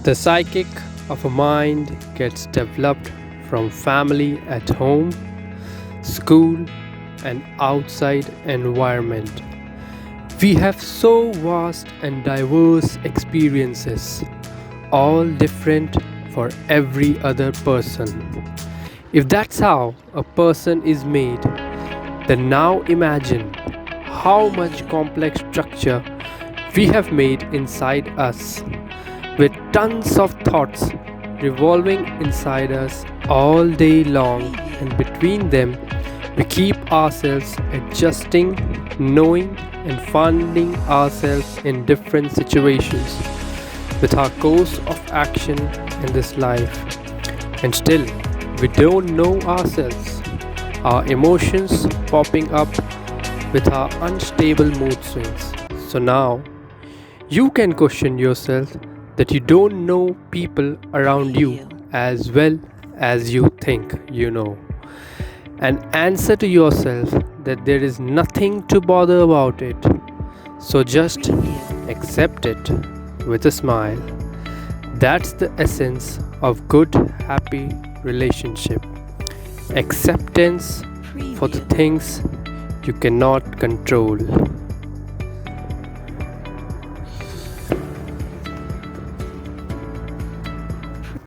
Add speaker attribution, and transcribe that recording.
Speaker 1: The psychic of a mind gets developed from family at home, school, and outside environment. We have so vast and diverse experiences, all different for every other person. If that's how a person is made, then now imagine how much complex structure we have made inside us, with tons of thoughts revolving inside us all day long, and between them we keep ourselves adjusting, knowing, and finding ourselves in different situations with our course of action in this life. And still, we don't know ourselves, our emotions popping up with our unstable mood swings. So now, you can question yourself that you don't know people around you as well as you think you know. And answer to yourself that there is nothing to bother about it. So just accept it with a smile. That's the essence of good, happy relationship. Acceptance for the things you cannot control.